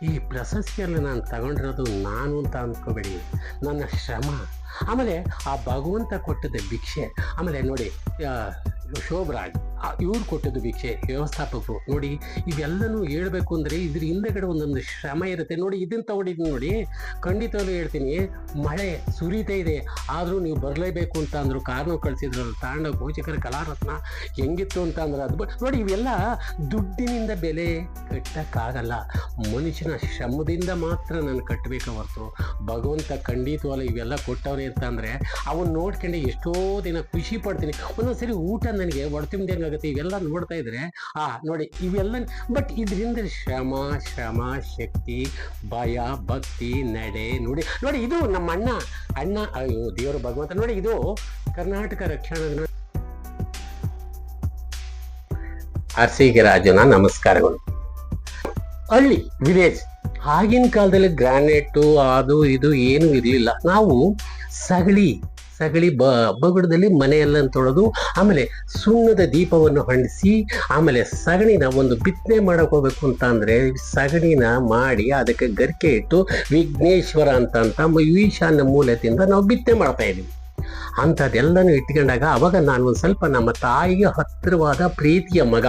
ಈ ಪ್ರಶಸ್ತಿಯಲ್ಲಿ ನಾನು ತಗೊಂಡಿರೋದು ನಾನು ಅಂತ ಅಂದ್ಕೋಬೇಡಿ, ನನ್ನ ಶ್ರಮ, ಆಮೇಲೆ ಆ ಭಗವಂತ ಕೊಟ್ಟದ ಭಿಕ್ಷೆ. ಆಮೇಲೆ ನೋಡಿ, ಶೋಭರಾಜ್ ಇವ್ರು ಕೊಟ್ಟದ್ದು ಭಿಕ್ಷೆ, ವ್ಯವಸ್ಥಾಪಕರು ನೋಡಿ. ಇವೆಲ್ಲನೂ ಹೇಳ್ಬೇಕು ಅಂದರೆ ಇದ್ರ ಹಿಂದೆಗಡೆ ಒಂದೊಂದು ಶ್ರಮ ಇರುತ್ತೆ ನೋಡಿ. ಇದನ್ನು ತಗೊಂಡಿದ್ದೀನಿ ನೋಡಿ, ಖಂಡಿತವಾಗ್ಲೂ ಹೇಳ್ತೀನಿ, ಮಳೆ ಸುರಿತಾ ಇದೆ ಆದರೂ ನೀವು ಬರಲೇಬೇಕು ಅಂತ ಅಂದರು. ಕಾರಣ ಕಳಿಸಿದ್ರಲ್ಲ ತಾಂಡ ಗೋಚಕರ ಕಲಾರತ್ನ ಹೆಂಗಿತ್ತು ಅಂತ ಅಂದ್ರೆ ಅದು ನೋಡಿ. ಇವೆಲ್ಲ ದುಡ್ಡಿನಿಂದ ಬೆಲೆ ಕಟ್ಟಕ್ಕಾಗಲ್ಲ, ಮನುಷ್ಯನ ಶ್ರಮದಿಂದ ಮಾತ್ರ ನಾನು ಕಟ್ಟಬೇಕು ಹೊರತು ಭಗವಂತ ಖಂಡಿತವಲ್ಲ ಇವೆಲ್ಲ ಕೊಟ್ಟವನೇ ಅಂತ ಅಂದರೆ ಅವನ್ನ ನೋಡ್ಕೊಂಡು ಎಷ್ಟೋ ದಿನ ಖುಷಿ ಪಡ್ತೀನಿ. ಒಂದೊಂದ್ಸರಿ ಊಟ ನನಗೆ ಹೊಡ್ತಿಂದಂಗೆ ಆಗುತ್ತೆ ಇವೆಲ್ಲ ನೋಡ್ತಾ ಇದ್ರೆ. ನೋಡಿ ಇವೆಲ್ಲ, ಬಟ್ ಇದರಿಂದ ಶ್ರಮ ಶಕ್ತಿ, ಭಯ, ಭಕ್ತಿ, ನಡೆ ನೋಡಿ. ನೋಡಿ ಇದು ನಮ್ಮ ಅಣ್ಣ ಅಯ್ಯೋ ದೇವರು ಭಗವಂತ ನೋಡಿ. ಇದು ಕರ್ನಾಟಕ ರಕ್ಷಣಾ ಅರಸೀಕೆರಾಜನ ನಮಸ್ಕಾರಗಳು. ಹಳ್ಳಿ ವಿಲೇಜ್, ಆಗಿನ ಕಾಲದಲ್ಲಿ ಗ್ರಾನೈಟು ಅದು ಇದು ಏನು ಇರಲಿಲ್ಲ. ನಾವು ಸಗಳಿ ಬಗುಡದಲ್ಲಿ ಮನೆಯೆಲ್ಲ ತೊಳೆದು, ಆಮೇಲೆ ಸುಣ್ಣದ ದೀಪವನ್ನು ಹಂಡಿಸಿ, ಆಮೇಲೆ ಸಗಣಿನ ಒಂದು ಬಿತ್ತನೆ ಮಾಡಕ್ ಹೋಗ್ಬೇಕು ಅಂತ ಅಂದ್ರೆ ಸಗಣಿನ ಮಾಡಿ ಅದಕ್ಕೆ ಗರಿಕೆ ಇಟ್ಟು ವಿಘ್ನೇಶ್ವರ ಅಂತ ಈಶಾನ್ಯ ಮೂಲದಿಂದ ನಾವು ಬಿತ್ತನೆ ಮಾಡ್ತಾ ಇದ್ದೀವಿ. ಅಂಥದ್ದೆಲ್ಲನೂ ಇಟ್ಕೊಂಡಾಗ ಅವಾಗ ನಾನು ಒಂದು ಸ್ವಲ್ಪ ನಮ್ಮ ತಾಯಿಗೆ ಹತ್ತಿರವಾದ ಪ್ರೀತಿಯ ಮಗ.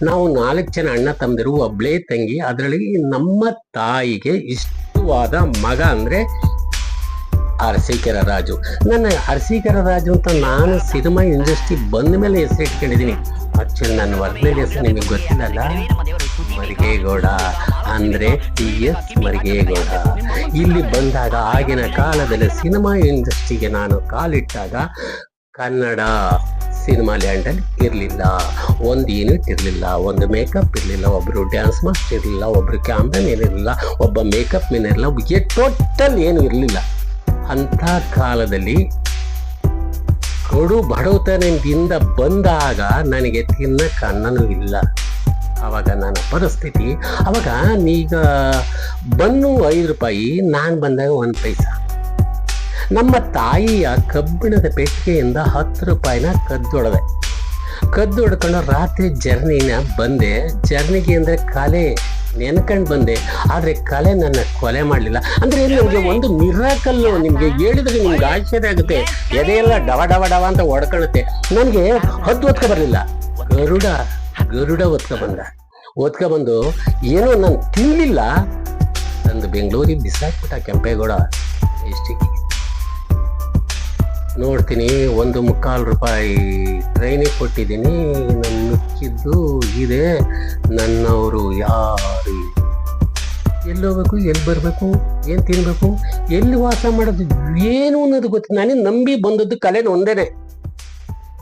ನಾವು 4 ಜನ ಅಣ್ಣ ತಮ್ಮದಿರು, ಒಬ್ಳೇ ತಂಗಿ. ಅದರಲ್ಲಿ ನಮ್ಮ ತಾಯಿಗೆ ಇಷ್ಟವಾದ ಮಗ ಅಂದರೆ ಅರಸೀಕೆರೆ ರಾಜು. ನನ್ನ ಅರಸೀಕೆರೆ ರಾಜು ಅಂತ ನಾನು ಸಿನಿಮಾ ಇಂಡಸ್ಟ್ರಿ ಬಂದ ಮೇಲೆ ಹೆಸರು ಇಟ್ಕೊಂಡಿದ್ದೀನಿ. ಆಕ್ಚುಲಿ ನನ್ನ ವರ್ಗದ ಹೆಸರು ನಿಮಗೆ ಗೊತ್ತಿಲ್ಲಲ್ಲ, ಮರಿಗೇಗೌಡ ಅಂದರೆ TS ಮರಿಗೇಗೌಡ. ಇಲ್ಲಿ ಬಂದಾಗ ಆಗಿನ ಕಾಲದಲ್ಲಿ ಸಿನಿಮಾ ಇಂಡಸ್ಟ್ರಿಗೆ ನಾನು ಕಾಲಿಟ್ಟಾಗ ಕನ್ನಡ ಸಿನಿಮಾ ಲ್ಯಾಂಡಲ್ಲಿ ಇರಲಿಲ್ಲ, ಒಂದು ಯೂನಿಟ್ ಇರಲಿಲ್ಲ, ಒಂದು ಮೇಕಪ್ ಇರಲಿಲ್ಲ, ಒಬ್ಬರು ಡ್ಯಾನ್ಸ್ ಮಾಸ್ಟರ್ ಇರಲಿಲ್ಲ, ಒಬ್ಬರು ಕ್ಯಾಮ್ರನ್ ಏನಿರಲಿಲ್ಲ, ಒಬ್ಬ ಮೇಕಪ್ ಮೆನ್ ಇರಲಿಲ್ಲ, ಟೋಟಲ್ ಏನು ಇರಲಿಲ್ಲ. ಅಂಥ ಕಾಲದಲ್ಲಿ ಕಡು ಬಡತನದಿಂದ ಬಂದಾಗ ನನಗೆ ತಿನ್ನಕ್ಕೆ ಅನ್ನನೂ ಇಲ್ಲ. ಆವಾಗ ನನ್ನ ಪರಿಸ್ಥಿತಿ, ಅವಾಗ ಈಗ ಬನ್ನು 5 ರೂಪಾಯಿ, ನಾನು ಬಂದಾಗ 1 ಪೈಸಾ. ನಮ್ಮ ತಾಯಿಯ ಕಬ್ಬಿಣದ ಪೆಟ್ಟಿಗೆಯಿಂದ 10 ರೂಪಾಯಿನ ಕದ್ದು ಹೊಡ್ಕೊಂಡು ರಾತ್ರಿ ಜರ್ನಿನ ಬಂದೆ. ಜರ್ನಿಗೆ ಅಂದರೆ ಕಲೆ ನೆನ್ಕೊಂಡು ಬಂದೆ, ಆದರೆ ಕಲೆ ನನ್ನ ಕೊಲೆ ಮಾಡಲಿಲ್ಲ. ಅಂದರೆ ನಿಮಗೆ ಒಂದು ಮಿರಾಕಲ್ಲು, ನಿಮಗೆ ಹೇಳಿದ್ರೆ ನಿಮ್ಗೆ ಆಶ್ಚರ್ಯ ಆಗುತ್ತೆ, ಎದೆಯೆಲ್ಲ ಡವ ಡವ ಡವ ಅಂತ ಹೊಡ್ಕೊಳ್ಳುತ್ತೆ. ನನಗೆ ಹದ್ದು ಒತ್ಕೊ ಬರಲಿಲ್ಲ, ಗರುಡ ಒತ್ಕೊಬಂದು ಏನೋ ನಾನು ತಿನ್ನಲಿಲ್ಲ, ತಂದು ಬೆಂಗಳೂರಿಗೆ ಬಿಸಾಕ್ಬಿಟ್ಟ ಕೆಂಪೇಗೌಡ. ಎಷ್ಟಿಗೆ ನೋಡ್ತೀನಿ 1.25 ರೂಪಾಯಿ ಟ್ರೈನಿಗೆ ಕೊಟ್ಟಿದ್ದೀನಿ, ನನ್ನ ಮಿಕ್ಕಿದ್ದು ಇದೆ. ನನ್ನವರು ಯಾರು, ಎಲ್ಲಿ ಹೋಗ್ಬೇಕು, ಎಲ್ಲಿ ಬರಬೇಕು, ಏನು ತಿನ್ಬೇಕು, ಎಲ್ಲಿ ವಾಸ ಮಾಡೋದು ಏನು ಅನ್ನೋದು ಗೊತ್ತಿಲ್ಲ. ನಾನೇ ನಂಬಿ ಬಂದದ್ದು ಕಲೆನ ಒಂದೇನೆ.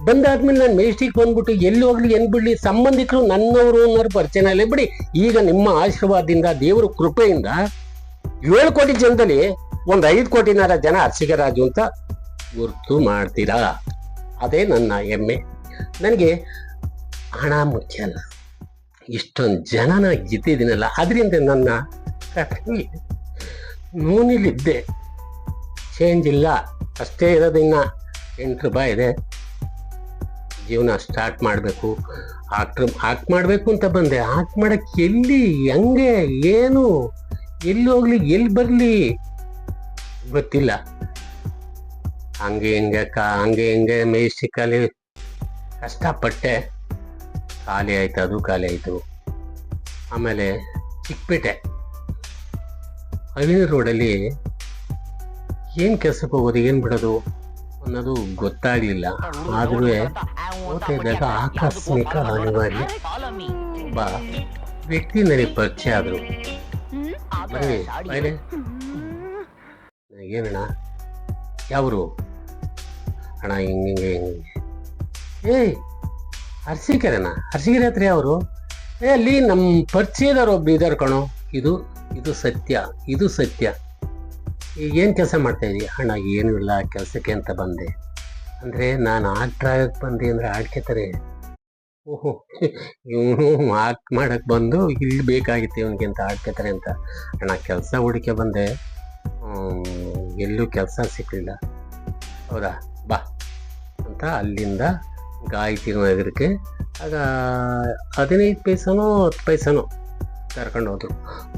ಬಂದಾದ್ಮೇಲೆ ನಾನು ಮೆಜೆಸ್ಟಿಕ್ ಬಂದ್ಬಿಟ್ಟು ಎಲ್ಲಿ ಹೋಗ್ಲಿ ಏನು ಬಿಡ್ಲಿ, ಸಂಬಂಧಿಕರು ನನ್ನವರು ಅನ್ನೋರು ಪರಿಚಯ ಇಲ್ಲ ಬಿಡಿ. ಈಗ ನಿಮ್ಮ ಆಶೀರ್ವಾದದಿಂದ, ದೇವರ ಕೃಪೆಯಿಂದ 7 ಕೋಟಿ ಜನದಲ್ಲಿ ಒಂದು 5 ಕೋಟಿನಾರ ಜನ ಅರಸೀಕೆರೆ ರಾಜು ಅಂತ ಗುರ್ತು ಮಾಡ್ತೀರಾ. ಅದೇ ನನ್ನ ಹೆಮ್ಮೆ. ನನಗೆ ಹಣ ಮುಖ್ಯ ಅಲ್ಲ, ಇಷ್ಟೊಂದು ಜನನ ಗೆದ್ದಿದ್ದೀನಲ್ಲ, ಅದರಿಂದ ನನ್ನ ನೂನಿಲಿದ್ದೆ, ಚೇಂಜ್ ಇಲ್ಲ, ಅಷ್ಟೇ ಇರೋದಿನ್ನ 8 ರೂಪಾಯಿ ಇದೆ. ಜೀವನ ಸ್ಟಾರ್ಟ್ ಮಾಡಬೇಕು, ಆಕ್ಟ್ ಮಾಡಬೇಕು ಅಂತ ಬಂದೆ. ಆಕ್ಟ್ ಮಾಡಕ್ಕೆ ಎಲ್ಲಿ, ಹೆಂಗೆ, ಏನು, ಎಲ್ಲಿ ಹೋಗ್ಲಿ, ಎಲ್ಲಿ ಬರಲಿ ಗೊತ್ತಿಲ್ಲ. ಹಂಗೆ ಹಿಂಗೆ ಮೆಜೆಸ್ಟಿಕ್ಕಲ್ಲಿ ಕಷ್ಟಪಟ್ಟೆ, ಖಾಲಿ ಆಯಿತು. ಆಮೇಲೆ ಚಿಕ್ಕಪೇಟೆ ಅವಿನ ರೋಡಲ್ಲಿ ಏನು ಕೆಲಸಕ್ಕೆ ಹೋಗೋದು, ಏನು ಬಿಡೋದು ಅನ್ನೋದು ಗೊತ್ತಾಗಲಿಲ್ಲ. ಆದರೂ ಓದ್ತಾ ಇದ್ದಾಗ ಆಕಸ್ಮಿಕ ಅನಿವಾರ್ಯ ಒಬ್ಬ ವ್ಯಕ್ತಿ ನನಗೆ ಪರಿಚಯ ಆದರು. ಬನ್ನಿ ಬಾಯ್ಲೆ, ನನಗೇನಣ್ಣ, ಯಾವರು ಅಣ್ಣ, ಹಿಂಗೆ ಅರಸೀಕೆರೆನಾ, ಅರಸೀಕೆರೆ ಹತ್ರ ಅವರು ಅಲ್ಲಿ ನಮ್ಮ ಪರಿಚಯದವ್ರು ಒಬ್ರು ಇದ್ದಾರೆ ಕಣೋ. ಇದು ಸತ್ಯ. ಈಗ ಏನು ಕೆಲಸ ಮಾಡ್ತಾ ಇದೀಯ? ಅಣ್ಣ ಏನೂ ಇಲ್ಲ, ಕೆಲಸಕ್ಕೆ ಅಂತ ಬಂದೆ. ಅಂದರೆ ನಾನು ಆಕ್ಟ್ರ್ ಆಗಕ್ಕೆ ಬಂದೆ ಅಂದರೆ ಆಡ್ಕೆತಾರೆ. ಓಹೋ, ಇವನು ಆಕ್ಟ್ ಮಾಡಕ್ಕೆ ಬಂದು ಇಲ್ಲಿ ಬೇಕಾಗಿತ್ತು ಇವನಿಗೆ ಅಂತ ಆಡ್ಕೆತಾರೆ ಅಂತ. ಅಣ್ಣ ಕೆಲಸ ಹುಡುಕೆ ಬಂದೆ, ಎಲ್ಲೂ ಕೆಲಸ ಸಿಕ್ಕಲಿಲ್ಲ. ಹೌದಾ, ಬಾ ಅಂತ ಅಲ್ಲಿಂದ ಗಾಯತ್ರಿ ನಗರಕ್ಕೆ ಆಗ 15 ಪೈಸನೋ 10 ಪೈಸನೋ ಕರ್ಕೊಂಡು ಹೋದ್ರು.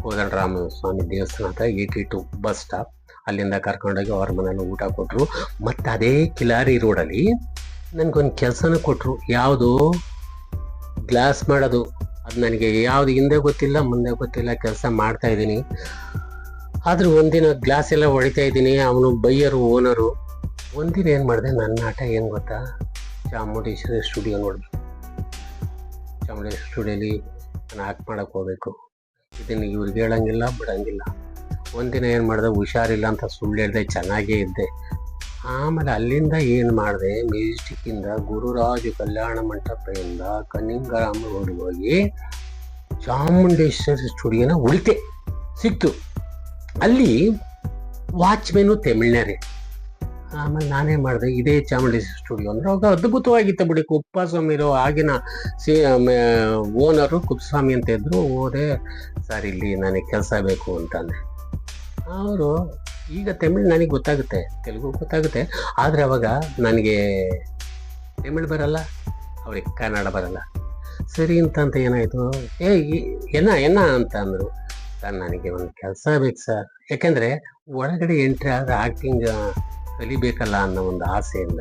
ಕೋದಂಡರಾಮ ಸ್ವಾಮಿ ದೇವಸ್ಥಾನ ಹತ್ರ 82 ಬಸ್ ಸ್ಟಾಪ್. ಅಲ್ಲಿಂದ ಕರ್ಕೊಂಡೋಗಿ ಅವ್ರ ಮನೇಲಿ ಊಟ ಕೊಟ್ಟರು. ಮತ್ತು ಅದೇ ಕಿಲಾರಿ ರೋಡಲ್ಲಿ ನನಗೊಂದು ಕೆಲಸನೂ ಕೊಟ್ಟರು. ಯಾವುದು ಗ್ಲಾಸ್ ಮಾಡೋದು. ಅದು ನನಗೆ ಯಾವುದು ಹಿಂದೆ ಗೊತ್ತಿಲ್ಲ ಮುಂದೆ ಗೊತ್ತಿಲ್ಲ, ಕೆಲಸ ಮಾಡ್ತಾ ಇದ್ದೀನಿ. ಆದರೂ ಒಂದಿನ ಗ್ಲಾಸ್ ಎಲ್ಲ ಹೊಡಿತಾ ಇದ್ದೀನಿ. ಅವನು ಬೈಯರು ಓನರು. ಒಂದಿನ ಏನು ಮಾಡಿದೆ, ನನ್ನ ಆಟ ಏನು ಗೊತ್ತಾ, ಚಾಮುಂಡೇಶ್ವರಿ ಸ್ಟುಡಿಯೋ ನೋಡಿದೆ. ಚಾಮುಂಡೇಶ್ವರಿ ಸ್ಟುಡಿಯೋಲಿ ನಾನು ಆ್ಯಕ್ಟ್ ಮಾಡೋಕ್ಕೆ ಹೋಗಬೇಕು. ಇದನ್ನು ಇವ್ರಿಗೆ ಹೇಳೋಂಗಿಲ್ಲ ಬಿಡೋಂಗಿಲ್ಲ. ಒಂದಿನ ಏನು ಮಾಡಿದೆ, ಹುಷಾರಿಲ್ಲ ಅಂತ ಸುಳ್ಳು ಹೇಳಿದೆ, ಚೆನ್ನಾಗೇ ಇದ್ದೆ. ಆಮೇಲೆ ಅಲ್ಲಿಂದ ಏನು ಮಾಡಿದೆ, ಮೆಜೆಸ್ಟಿಕ್ಕಿಂದ ಗುರುರಾಜು ಕಲ್ಯಾಣ ಮಂಟಪದಿಂದ ಕನ್ನಿಂಗರಾಮ ರೋಡ್ಗೆ ಹೋಗಿ ಚಾಮುಂಡೇಶ್ವರಿ ಸ್ಟುಡಿಯೋನ ಹುಡುಕೆ ಸಿಕ್ತು. ಅಲ್ಲಿ ವಾಚ್ಮೆನು ತಮಿಳ್ನಾರೇ. ಆಮೇಲೆ ನಾನೇ ಮಾಡಿದೆ, ಇದೇ ಚಾಮುಂಡೇಶ್ವರಿ ಸ್ಟುಡಿಯೋ ಅಂದ್ರೆ ಅವಾಗ ಅದ್ಭುತವಾಗಿತ್ತು ಬಿಡಿ. ಕುಪ್ಪಸ್ವಾಮಿರು ಆಗಿನ ಓನರು ಕುಪ್ಪಸ್ವಾಮಿ ಅಂತ ಇದ್ರು. ಹೋದೆ, ಸರ್ ಇಲ್ಲಿ ನನಗೆ ಕೆಲಸ ಬೇಕು ಅಂತಂದೆ. ಅವರು ಈಗ ತಮಿಳು ನನಗೆ ಗೊತ್ತಾಗುತ್ತೆ, ತೆಲುಗು ಗೊತ್ತಾಗುತ್ತೆ, ಆದರೆ ಅವಾಗ ನನಗೆ ತಮಿಳು ಬರಲ್ಲ, ಅವ್ರಿಗೆ ಕನ್ನಡ ಬರಲ್ಲ. ಸರಿ ಅಂತ ಏನಾಯಿತು, ಎನ್ನ ಅಂತ ಅಂದರು. ಸರ್ ನನಗೆ ಒಂದು ಕೆಲಸ ಬೇಕು ಸರ್, ಯಾಕೆಂದರೆ ಒಳಗಡೆ ಎಂಟ್ರಿ ಆದರೆ ಆ್ಯಕ್ಟಿಂಗ್ ಕಲಿಬೇಕಲ್ಲ ಅನ್ನೋ ಒಂದು ಆಸೆಯಿಂದ.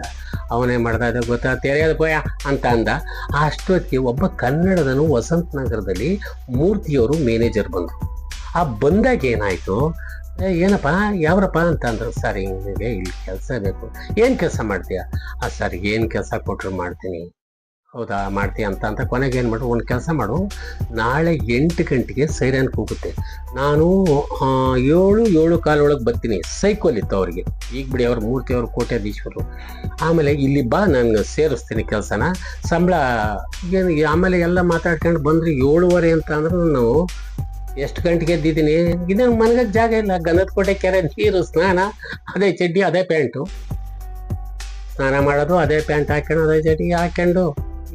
ಅವನೇ ಮಾಡ್ದ, ಅದು ಗೊತ್ತಾ ತೆರೆಯೋದು ಪೋಯ ಅಂತ ಅಂದ. ಅಷ್ಟೊತ್ತಿಗೆ ಒಬ್ಬ ಕನ್ನಡದನು ವಸಂತ ನಗರದಲ್ಲಿ ಮೂರ್ತಿಯವರು ಮ್ಯಾನೇಜರ್ ಬಂದರು. ಆ ಬಂದಾಗ ಏನಾಯಿತು, ಏನಪ್ಪ ಯಾವ್ರಪ್ಪ ಅಂತ ಅಂದರು. ಸರ್ ಹಿಂಗೆ ಇಲ್ಲಿ ಕೆಲಸ ಬೇಕು. ಏನು ಕೆಲಸ ಮಾಡ್ತೀಯ? ಸರ್ ಏನು ಕೆಲಸ ಕೊಟ್ಟರು ಮಾಡ್ತೀನಿ. ಹೌದಾ ಮಾಡ್ತೀಯ ಅಂತ ಕೊನೆಗೆ ಏನು ಮಾಡು, ಒಂದು ಕೆಲಸ ಮಾಡು, ನಾಳೆ 8 ಗಂಟೆಗೆ ಸೈರನ್ ಕೂಗುತ್ತೆ. ನಾನು 7-7:15 ಒಳಗೆ ಬರ್ತೀನಿ. ಸೈಕಲ್ ಇತ್ತು ಅವ್ರಿಗೆ, ಈಗ ಬಿಡಿ ಅವ್ರ ಮೂರ್ತಿಯವರು ಕೋಟ್ಯಾಧೀಶ್ವರು. ಆಮೇಲೆ ಇಲ್ಲಿ ಬಾ, ನಾನು ಸೇರಿಸ್ತೀನಿ ಕೆಲಸನ, ಸಂಬಳ ಏನು. ಆಮೇಲೆ ಎಲ್ಲ ಮಾತಾಡ್ಕೊಂಡು ಬಂದ್ರಿ 7:15 ಅಂತ ಅಂದ್ರೆ ನಾವು ಎಷ್ಟು ಗಂಟೆಗೆ ಎದ್ದಿದ್ದೀನಿ. ಇದನ್ನು ಮನಗಕ್ಕೆ ಜಾಗ ಇಲ್ಲ. ಗಂಧದ ಕೋಟೆ ಕೆರೆ ನೀರು, ಸ್ನಾನ, ಅದೇ ಚಡ್ಡಿ ಅದೇ ಪ್ಯಾಂಟು, ಸ್ನಾನ ಮಾಡೋದು ಅದೇ ಪ್ಯಾಂಟ್ ಹಾಕೊಂಡು ಅದೇ ಚಡ್ಡಿ ಹಾಕೊಂಡು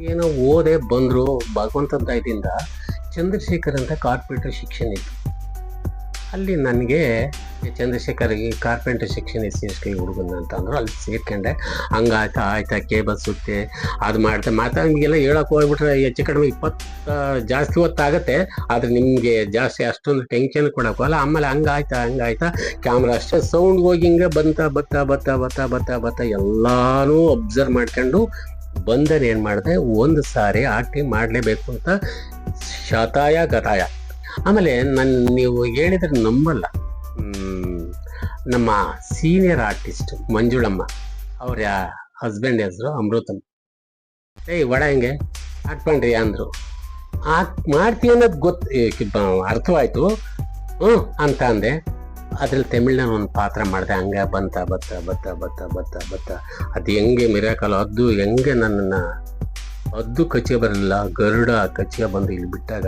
ಏನೋ ಓದೆ ಬಂದರು. ಭಗವಂತನ ದಯದಿಂದ ಚಂದ್ರಶೇಖರ್ ಅಂತ ಕಾರ್ಪೊರೇಟರ್ ಶಿಕ್ಷಣ ಇತ್ತು. ಅಲ್ಲಿ ನನಗೆ ಚಂದ್ರಶೇಖರ್ ಈ ಕಾರ್ಪೆಂಟರ್ ಸೆಕ್ಷನ್ SC ಹುಡುಗನ ಅಂತ ಅಂದರು. ಅಲ್ಲಿ ಸೇರ್ಕೊಂಡೆ. ಹಂಗಾಯ್ತಾ ಆಯ್ತಾ ಕೇಬಲ್ ಸುತ್ತೆ ಅದು ಮಾಡ್ತಾ ನಿಮಗೆಲ್ಲ ಹೇಳೋಕೆ ಹೋಗ್ಬಿಟ್ರೆ ಹೆಚ್ಚು ಕಡಿಮೆ 20 ಜಾಸ್ತಿ ಹೊತ್ತಾಗುತ್ತೆ. ಆದರೆ ನಿಮಗೆ ಜಾಸ್ತಿ ಅಷ್ಟೊಂದು ಟೆನ್ಷನ್ ಕೊಡೋಕ್ಕಲ್ಲ. ಆಮೇಲೆ ಹಂಗಾಯ್ತಾ ಕ್ಯಾಮ್ರಾ ಅಷ್ಟೇ ಸೌಂಡ್ ಹೋಗಿ ಹಿಂಗೆ ಬತ್ತ ಎಲ್ಲನೂ ಅಬ್ಸರ್ವ್ ಮಾಡ್ಕೊಂಡು ಬಂದರೆ ಏನು ಮಾಡಿದೆ, ಒಂದು ಸಾರಿ ಆಕ್ಟಿಂಗ್ ಮಾಡಲೇಬೇಕು ಅಂತ ಶತಾಯ ಗತಾಯ. ಆಮೇಲೆ ನೀವು ಹೇಳಿದ್ರೆ ನಂಬಲ್ಲ, ನಮ್ಮ ಸೀನಿಯರ್ ಆರ್ಟಿಸ್ಟ್ ಮಂಜುಳಮ್ಮ, ಅವ್ರ ಹಸ್ಬೆಂಡ್ ಹೆಸರು ಅಮೃತಮ್. ಒಡ ಹಿಂಗೆ ಹಾಕ್ಕೊಂಡ್ರಿ ಅಂದರು. ಮಾಡ್ತೀವಿ ಅನ್ನೋದು ಅರ್ಥವಾಯ್ತು. ಅಂತ ಅಂದೆ. ಅದ್ರಲ್ಲಿ ತಮಿಳ್ನ ಒಂದು ಪಾತ್ರ ಮಾಡಿದೆ. ಹಂಗೆ ಬತ್ತ ಅದು ಹೆಂಗೆ ಮಿರಾಕಲ್, ಅದು ಹೆಂಗೆ ನನ್ನನ್ನು ಅದ್ದು ಕಚ್ಚಿಗೆ ಬರಲಿಲ್ಲ, ಗರುಡ ಕಚ್ಚಿಗೆ ಬಂದು ಇಲ್ಲಿ ಬಿಟ್ಟಾಗ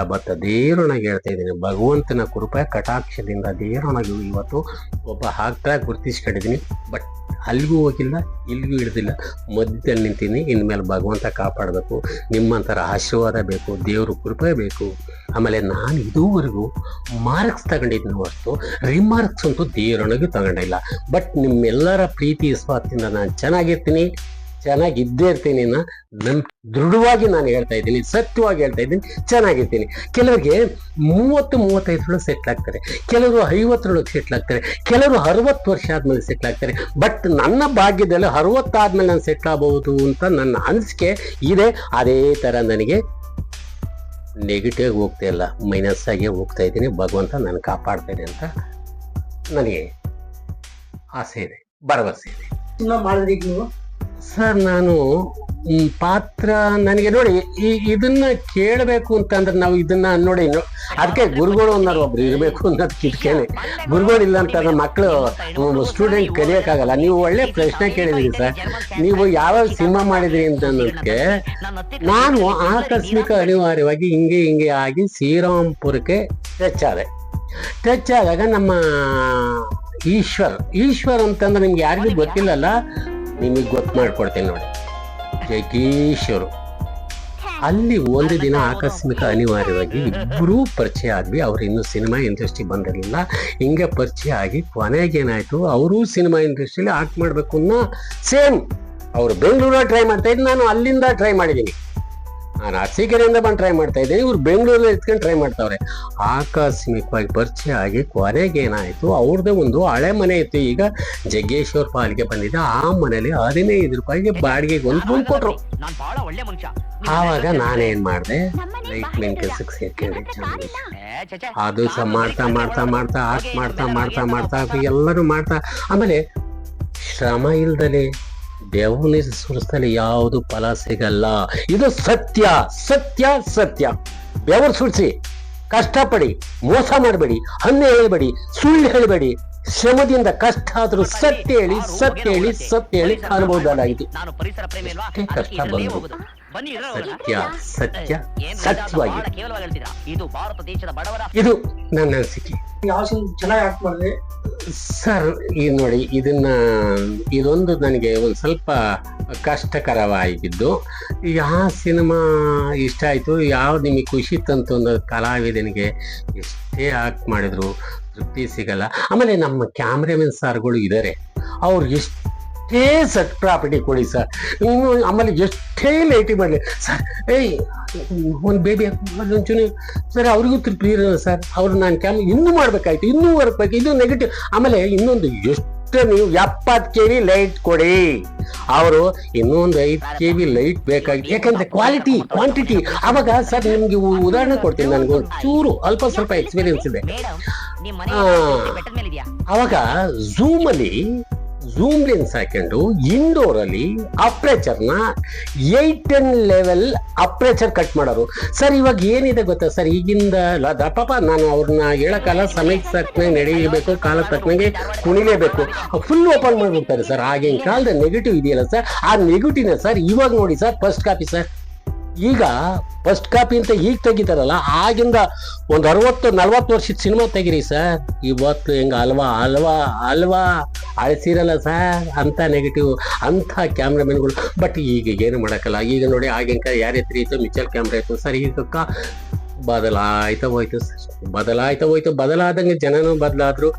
ಬತ್ತ ದೇವರನಾಗಿ ಹೇಳ್ತಾ ಇದ್ದೀನಿ. ಭಗವಂತನ ಕೃಪೆ ಕಟಾಕ್ಷದಿಂದ ದೇವರನಾಗಿ ಇವತ್ತು ಒಬ್ಬ ಹಾಕ್ತಾ ಗುರ್ತಿಸ್ಕೊಂಡಿದ್ದೀನಿ. ಬಟ್ ಅಲ್ಲಿಗೂ ಹೋಗಿಲ್ಲ, ಇಲ್ಲಿಗೂ ಹಿಡ್ದಿಲ್ಲ, ಮಧ್ಯದಲ್ಲಿ ನಿಂತೀನಿ. ಇನ್ಮೇಲೆ ಭಗವಂತ ಕಾಪಾಡಬೇಕು, ನಿಮ್ಮಂಥರ ಆಶೀರ್ವಾದ ಬೇಕು, ದೇವರು ಕೃಪೆ ಬೇಕು. ಆಮೇಲೆ ನಾನು ಇದುವರೆಗೂ ಮಾರ್ಕ್ಸ್ ತಗೊಂಡಿದ್ದೀನಿ ಹೊರತು ರಿಮಾರ್ಕ್ಸ್ ಅಂತೂ ದೇವರೊಳಗೆ ತಗೊಂಡಿಲ್ಲ. ಬಟ್ ನಿಮ್ಮೆಲ್ಲರ ಪ್ರೀತಿ ವಿಶ್ವಾಸದಿಂದ ನಾನು ಚೆನ್ನಾಗಿರ್ತೀನಿ, ಚೆನ್ನಾಗಿದ್ದೇ ಇರ್ತೀನಿ. ನನ್ನ ದೃಢವಾಗಿ ನಾನು ಹೇಳ್ತಾ ಇದ್ದೀನಿ, ಸತ್ಯವಾಗಿ ಹೇಳ್ತಾ ಇದ್ದೀನಿ, ಚೆನ್ನಾಗಿರ್ತೀನಿ. ಕೆಲವರಿಗೆ 30-35 ಸೆಟ್ಲ್ ಆಗ್ತಾರೆ, ಕೆಲವರು 50 ಸೆಟ್ಲ್ ಆಗ್ತಾರೆ, ಕೆಲವರು 60 ವರ್ಷ ಆದ್ಮೇಲೆ ಸೆಟ್ಲ್ ಆಗ್ತಾರೆ. ಬಟ್ ನನ್ನ ಭಾಗ್ಯದಲ್ಲಿ 60 ಆದ್ಮೇಲೆ ನಾನು ಸೆಟ್ಲ್ ಆಗಬಹುದು ಅಂತ ನನ್ನ ಅನಿಸಿಕೆ ಇದೆ. ಅದೇ ಥರ ನನಗೆ ನೆಗೆಟಿವ್ ಹೋಗ್ತಾ ಇಲ್ಲ, ಮೈನಸ್ ಆಗಿ ಹೋಗ್ತಾ ಇದ್ದೀನಿ. ಭಗವಂತ ನಾನು ಕಾಪಾಡ್ತೇನೆ ಅಂತ ನನಗೆ ಆಸೆ ಇದೆ, ಭರವಸೆ ಇದೆ. ಮಾಡಿದ್ರಿ ನೀವು ಸರ್, ನಾನು ಈ ಪಾತ್ರ ನನಗೆ ನೋಡಿ ಇದನ್ನ ಕೇಳಬೇಕು ಅಂತಂದ್ರೆ ನಾವು ಇದನ್ನ ನೋಡಿ, ಅದಕ್ಕೆ ಗುರುಗಳು ಅನ್ನೋರು ಒಬ್ರು ಇರಬೇಕು ಅನ್ನೋದು ಕಿಟ್ಕೇನೆ. ಗುರುಗಳಿಲ್ಲ ಅಂತಂದ್ರೆ ಮಕ್ಕಳು ಸ್ಟೂಡೆಂಟ್ ಕಲಿಯೋಕ್ಕಾಗಲ್ಲ. ನೀವು ಒಳ್ಳೆ ಪ್ರಶ್ನೆ ಕೇಳಿದ್ರಿ ಸರ್. ನೀವು ಯಾವಾಗ ಸಿನಿಮಾ ಮಾಡಿದ್ರಿ ಅಂತ ಅನ್ನೋದಕ್ಕೆ ನಾನು ಆಕಸ್ಮಿಕ ಅನಿವಾರ್ಯವಾಗಿ ಹಿಂಗೆ ಆಗಿ ಶ್ರೀರಾಮ್ಪುರಕ್ಕೆ ಟಚ್ ಆದಾಗ ನಮ್ಮ ಈಶ್ವರ್ ಅಂತಂದ್ರೆ ನಿಮ್ಗೆ ಯಾರಿಗೂ ಗೊತ್ತಿಲ್ಲಲ್ಲ, ನಿಮಗೆ ಗೊತ್ತು ಮಾಡ್ಕೊಡ್ತೇನೆ ನೋಡಿ. ಜಗೀಶ್ವರು ಅಲ್ಲಿ ಒಂದು ದಿನ ಆಕಸ್ಮಿಕ ಅನಿವಾರ್ಯವಾಗಿ ಇಬ್ಬರೂ ಪರಿಚಯ ಆದ್ವಿ. ಅವ್ರು ಇನ್ನೂ ಸಿನಿಮಾ ಇಂಡಸ್ಟ್ರಿ ಬಂದಿರಲಿಲ್ಲ. ಹಿಂಗೆ ಪರಿಚಯ ಆಗಿ ಕೊನೆಗೇನಾಯಿತು, ಅವರು ಸಿನಿಮಾ ಇಂಡಸ್ಟ್ರಿಯಲ್ಲಿ ಆಕ್ಟ್ ಮಾಡಬೇಕು ಅನ್ನೋ ಸೇಮ್. ಅವರು ಬೆಂಗಳೂರಲ್ಲಿ ಟ್ರೈ ಮಾಡ್ತಾ ಇದ್ದು, ನಾನು ಅಲ್ಲಿಂದ ಟ್ರೈ ಮಾಡಿದ್ದೀನಿ. ನಾನು ಅರಸೀಕೆರೆಯಿಂದ ಬಂದು ಟ್ರೈ ಮಾಡ್ತಾ ಇದ್ದೀನಿ, ಇವ್ರು ಬೆಂಗಳೂರಲ್ಲಿ ಇಟ್ಕೊಂಡು ಟ್ರೈ ಮಾಡ್ತಾವ್ರೆ. ಆಕಸ್ಮಿಕವಾಗಿ ಪರಿಚಯ ಆಗಿ ಕೊನೆಗೆ ಏನಾಯ್ತು, ಅವ್ರದ್ದೇ ಒಂದು ಹಳೆ ಮನೆ ಇತ್ತು, ಈಗ ಜಗ್ಗೇಶ್ವರ್ ಪಾಲಿಗೆ ಬಂದಿದೆ. ಆ ಮನೇಲಿ 15 ರೂಪಾಯಿಗೆ ಬಾಡಿಗೆಗೆ ಒಂದು ರೂಮ್ ಕೊಟ್ರು. ಆವಾಗ ನಾನೇನ್ ಮಾಡಿದೆ, ಲೈಟ್ ಮೆನ್ ಕೆಲ್ಸಕ್ಕೆ ಸೇರ್ಕೊಂಡೆ. ಅದು ಸಹ ಮಾಡ್ತಾ ಮಾಡ್ತಾ ಮಾಡ್ತಾ ಆರ್ಟ್ ಮಾಡ್ತಾ ಮಾಡ್ತಾ ಮಾಡ್ತಾ ಎಲ್ಲರೂ ಮಾಡ್ತಾ, ಆಮೇಲೆ ಶ್ರಮ ಇಲ್ದಲೆ ಬೆವನಿ ಸುರಿಸ್ತಲ್ಲಿ ಯಾವುದು ಫಲ ಸಿಗಲ್ಲ. ಇದು ಸತ್ಯ ಸತ್ಯ ಸತ್ಯ. ಬೆವರು ಸುರಿಸಿ, ಕಷ್ಟಪಡಿ, ಮೋಸ ಮಾಡಬೇಡಿ, ಹನ್ನೆ ಹೇಳಬೇಡಿ, ಸುಳ್ಳು ಹೇಳಬೇಡಿ, ಶ್ರಮದಿಂದ ಕಷ್ಟ ಆದ್ರೂ ಸತ್ಯ ಹೇಳಿ ಸತ್ಯ ಹೇಳಿ ಸತ್ಯ ಹೇಳಿ ಅನುಭವದಲ್ಲಾಗಿತ್ತು. ಕಷ್ಟ ಬಂದು ಸತ್ಯ ಸತ್ಯ ಸತ್ಯವಾಗಿ ಇದು ನನ್ನ ಅನಿಸಿಕೆ. ಚೆನ್ನಾಗಿ ಆಕ್ಟ್ ಮಾಡಿದೆ ಸರ್. ಈಗ ನೋಡಿ, ಇದೊಂದು ನನಗೆ ಒಂದು ಸ್ವಲ್ಪ ಕಷ್ಟಕರವಾಗಿದ್ದು. ಯಾವ ಸಿನಿಮಾ ಇಷ್ಟ ಆಯಿತು, ಯಾವ್ದು ನಿಮಗೆ ಖುಷಿ ತಂತು ಅನ್ನೋ ಕಲಾವಿದನಿಗೆ ಎಷ್ಟೇ ಆಕ್ಟ್ ಮಾಡಿದ್ರು ತೃಪ್ತಿ ಸಿಗಲ್ಲ. ಆಮೇಲೆ ನಮ್ಮ ಕ್ಯಾಮ್ರಾಮನ್ ಸಾರ್ಗಳು ಇದ್ದಾರೆ, ಅವ್ರು ಎಷ್ಟೇ ಸೆಟ್ ಪ್ರಾಪರ್ಟಿ ಕೊಡಿ ಸರ್, ಇನ್ನು ಆಮೇಲೆ ಎಷ್ಟೇ ಲೈಟಿಂಗ್ ಮಾಡಲಿ ಸರ್, ಒಂದು ಬೇಬಿ ಒಂಚೂರು ಸರ್, ಅವ್ರಿಗೂ ತೃಪ್ತಿ ಇರೋದು ಸರ್. ಅವ್ರು ನಾನು ಇನ್ನೂ ಮಾಡ್ಬೇಕಾಯ್ತು, ಇನ್ನೂ ವರ್ಕ್ಬೇಕು, ಇದು ನೆಗೆಟಿವ್. ಆಮೇಲೆ ಇನ್ನೊಂದು, ಎಷ್ಟು ನೀವು 70 kb ಲೈಟ್ ಕೊಡಿ, ಅವರು ಇನ್ನೊಂದು 5 kb ಲೈಟ್ ಬೇಕಾಗಿದೆ. ಯಾಕಂದ್ರೆ ಕ್ವಾಲಿಟಿ ಕ್ವಾಂಟಿಟಿ. ಆವಾಗ ಸರ್ ನಿಮ್ಗೆ ಉದಾಹರಣೆ ಕೊಡ್ತೀನಿ, ನನಗೆ ಚೂರು ಅಲ್ಪ ಸ್ವಲ್ಪ ಎಕ್ಸ್ಪೀರಿಯನ್ಸ್ ಇದೆ. ಅವಾಗ ಝೂಮ್ ಲೆನ್ಸ್ ಹಾಕೊಂಡು ಇಂಡೋರ್ ಅಲ್ಲಿ ಅಪ್ರೇಚರ್ನ 8-10 ಲೆವೆಲ್ ಅಪ್ರೇಚರ್ ಕಟ್ ಮಾಡೋರು ಸರ್. ಇವಾಗ ಏನಿದೆ ಗೊತ್ತಾ ಸರ್, ಈಗಿಂದ ಪಾಪ ನಾನು ಅವ್ರನ್ನ ಹೇಳಕ್ಕಲ್ಲ, ಸಮಯಕ್ಕೆ ತಕ್ಕನಾಗ ನಡೆಯಬೇಕು, ಕಾಲ ತಕ್ಕನಾಗೆ ಕುಣಿಲೇಬೇಕು, ಫುಲ್ ಓಪನ್ ಮಾಡಿಬಿಡ್ತಾರೆ ಸರ್. ಆಗಿನ ಕಾಲದ ನೆಗೆಟಿವ್ ಇದೆಯಲ್ಲ ಸರ್, ಆ ನೆಗೆಟಿವ್ನ ಸರ್ ಇವಾಗ ನೋಡಿ ಸರ್, ಫಸ್ಟ್ ಕಾಪಿ ಸರ್. ಈಗ ಫಸ್ಟ್ ಕಾಪಿ ಅಂತ ಈಗ ತೆಗಿತಾರಲ್ಲ, ಆಗಿಂದ ಒಂದು 60-40 ವರ್ಷದ ಸಿನಿಮಾ ತೆಗಿರಿ ಸರ್. ಇವತ್ತು ಹೆಂಗ ಅಲ್ವಾ ಅಳಿಸಿರಲ್ಲ ಸರ್, ಅಂತ ನೆಗೆಟಿವ್, ಅಂಥ ಕ್ಯಾಮ್ರಾಮನ್ಗಳು. ಬಟ್ ಈಗ ಏನು ಮಾಡೋಕ್ಕಲ್ಲ. ಈಗ ನೋಡಿ, ಆಗಿನ ಕಾಲ ಯಾರ ಹತ್ರ ಇತ್ತು, ಮಿಚಲ್ ಕ್ಯಾಮ್ರಾ ಇತ್ತು ಸರ್. ಈಗ ಬದಲಾಯ್ತಾ ಹೋಯ್ತು, ಬದಲಾದಂಗೆ ಜನನೂ ಬದಲಾದ್ರು.